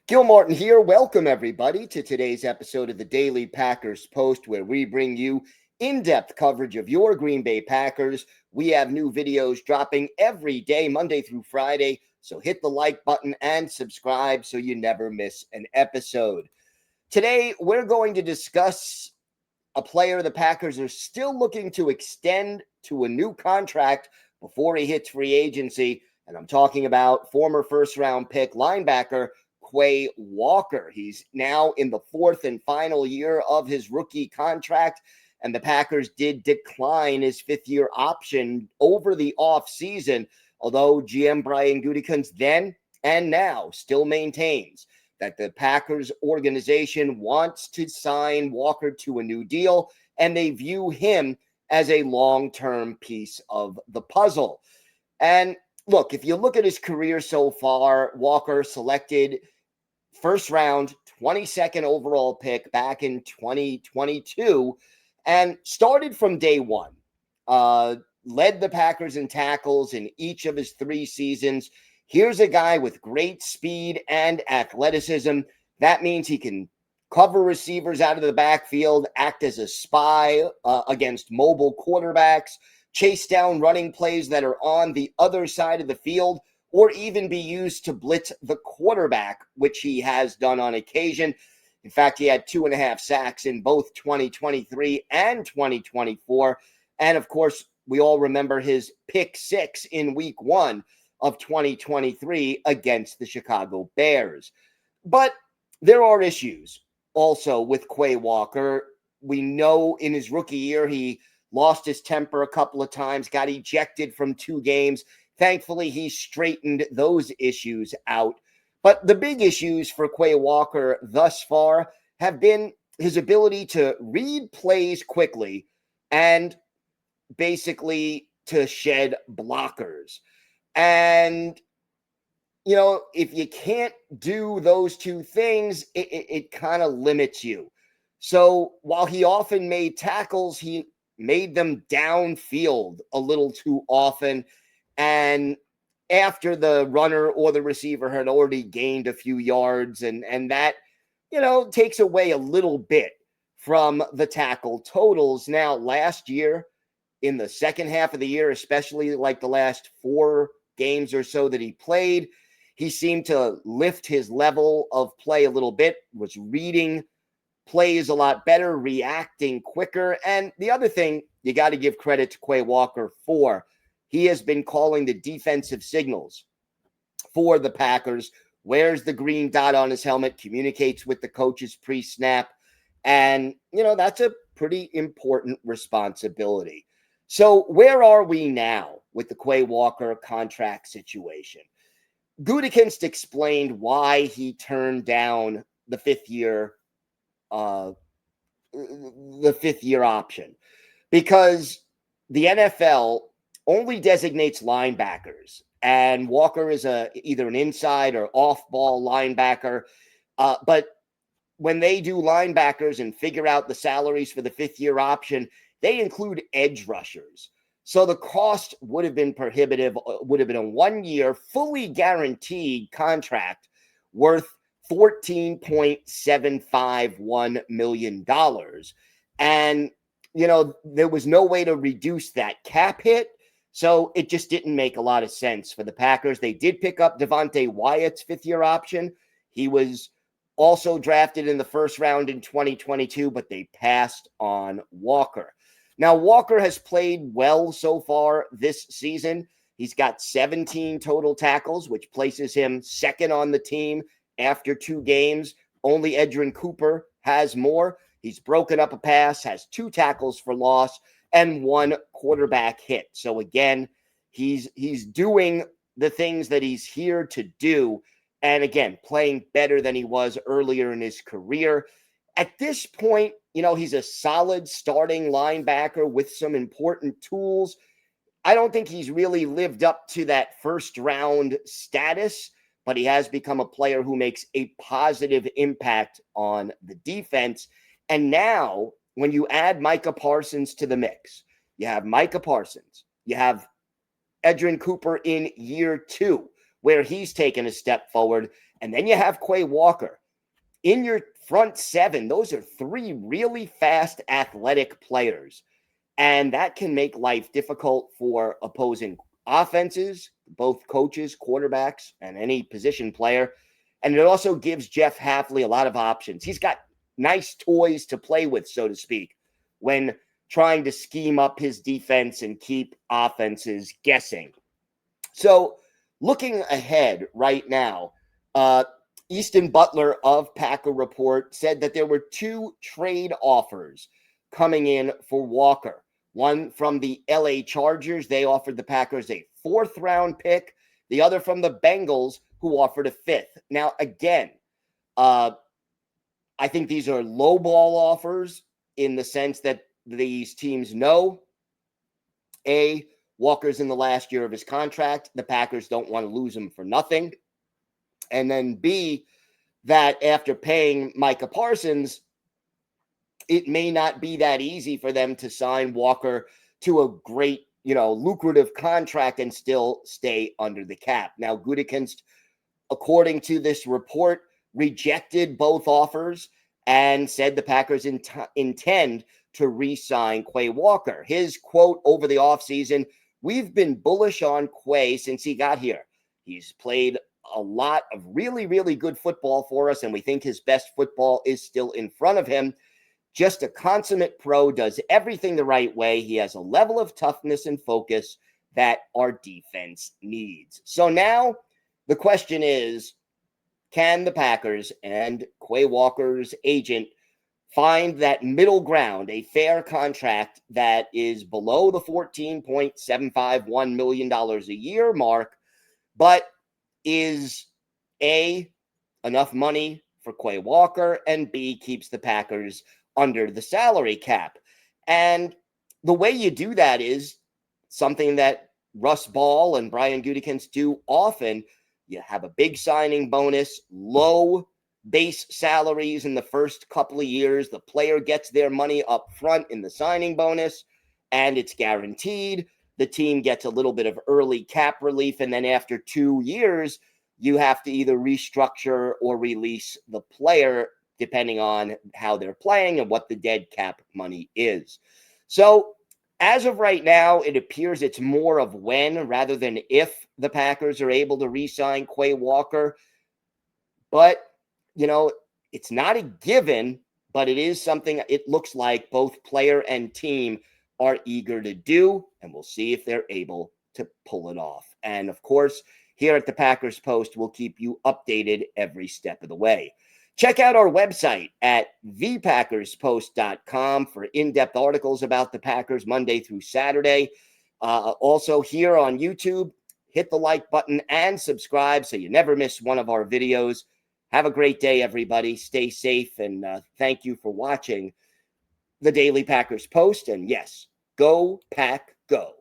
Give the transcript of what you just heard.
Gil Martin here. Welcome, everybody, to today's episode of the Daily Packers Post, where we bring you in depth coverage of your Green Bay Packers. We have new videos dropping every day, Monday through Friday. So hit the like button and subscribe so you never miss an episode. Today, we're going to discuss a player the Packers are still looking to extend to a new contract before he hits free agency. And I'm talking about former first round pick linebacker Quay Walker. He's now in the fourth and final year of his rookie contract, and the Packers did decline his fifth-year option over the offseason, although GM Brian Gutekunst then and now still maintains that the Packers organization wants to sign Walker to a new deal, and they view him as a long-term piece of the puzzle. And look, if you look at his career so far, Walker selected first round, 22nd overall pick back in 2022 and started from day one. Led the Packers in tackles in each of his three seasons. Here's a guy with great speed and athleticism. That means he can cover receivers out of the backfield, act as a spy against mobile quarterbacks, chase down running plays that are on the other side of the field, or even be used to blitz the quarterback, which he has done on occasion. In fact, he had 2.5 sacks in both 2023 and 2024. And of course, we all remember his pick six in week one of 2023 against the Chicago Bears. But there are issues also with Quay Walker. We know in his rookie year, he lost his temper a couple of times, got ejected from 2 games. Thankfully, he straightened those issues out. But the big issues for Quay Walker thus far have been his ability to read plays quickly and basically to shed blockers. And, you know, if you can't do those two things, it kind of limits you. So while he often made tackles, he made them downfield a little too often. And after the runner or the receiver had already gained a few yards, and that, you know, takes away a little bit from the tackle totals. Now, last year, in the second half of the year, especially like the last 4 games or so that he played, he seemed to lift his level of play a little bit, was reading plays a lot better, reacting quicker. And the other thing you got to give credit to Quay Walker for, he has been calling the defensive signals for the Packers, wears the green dot on his helmet, communicates with the coaches pre-snap. And, you know, that's a pretty important responsibility. So where are we now with the Quay Walker contract situation? Gutekunst explained why he turned down the fifth year option, because the NFL only designates linebackers, and Walker is either an inside or off-ball linebacker. But when they do linebackers and figure out the salaries for the fifth-year option, they include edge rushers. So the cost would have been prohibitive, would have been a 1-year, fully guaranteed contract worth $14.751 million. And, you know, there was no way to reduce that cap hit. So it just didn't make a lot of sense for the Packers. They did pick up Devontae Wyatt's fifth-year option. He was also drafted in the first round in 2022, but they passed on Walker. Now, Walker has played well so far this season. He's got 17 total tackles, which places him second on the team after 2 games. Only Edgerrin Cooper has more. He's broken up a pass, has 2 tackles for loss, and 1 quarterback hit. So again, he's doing the things that he's here to do. And again, playing better than he was earlier in his career. At this point, you know, he's a solid starting linebacker with some important tools. I don't think he's really lived up to that first round status, but he has become a player who makes a positive impact on the defense. And now, when you add Micah Parsons to the mix, you have Micah Parsons, you have Edgerrin Cooper in year 2, where he's taken a step forward, And then you have Quay Walker. In your front seven, those are three really fast, athletic players. And that can make life difficult for opposing offenses, both coaches, quarterbacks, and any position player. And it also gives Jeff Hafley a lot of options. He's got nice toys to play with, so to speak, when trying to scheme up his defense and keep offenses guessing. So looking ahead right now, Easton Butler of Packer Report said that there were two trade offers coming in for Walker. One from the LA Chargers. They offered the Packers a 4th-round pick. The other from the Bengals, who offered a 5th. Now, again, I think these are lowball offers in the sense that these teams know, A, Walker's in the last year of his contract. The Packers don't want to lose him for nothing. And then B, that after paying Micah Parsons, it may not be that easy for them to sign Walker to a great, lucrative contract and still stay under the cap. Now, Gutekunst, according to this report, rejected both offers and said the Packers intend to re-sign Quay Walker. His quote over the offseason, "We've been bullish on Quay since he got here. He's played a lot of really, really good football for us, and we think his best football is still in front of him. Just a consummate pro, does everything the right way. He has a level of toughness and focus that our defense needs." So now the question is, can the Packers and Quay Walker's agent find that middle ground, a fair contract that is below the $14.751 million a year mark, but is A, enough money for Quay Walker, and B, keeps the Packers under the salary cap? And the way you do that is something that Russ Ball and Brian Gutekunst do often. You have a big signing bonus, low base salaries in the first couple of years. The player gets their money up front in the signing bonus, and it's guaranteed. The team gets a little bit of early cap relief, and then after 2 years, you have to either restructure or release the player depending on how they're playing and what the dead cap money is. So as of right now, it appears it's more of when rather than if the Packers are able to re-sign Quay Walker. But, it's not a given, but it is something it looks like both player and team are eager to do, and we'll see if they're able to pull it off. And of course, here at the Packers Post, we'll keep you updated every step of the way. Check out our website at thepackerspost.com for in-depth articles about the Packers Monday through Saturday. Also here on YouTube, hit the like button and subscribe so you never miss one of our videos. Have a great day, everybody. Stay safe, and thank you for watching the Daily Packers Post. And yes, go Pack, go.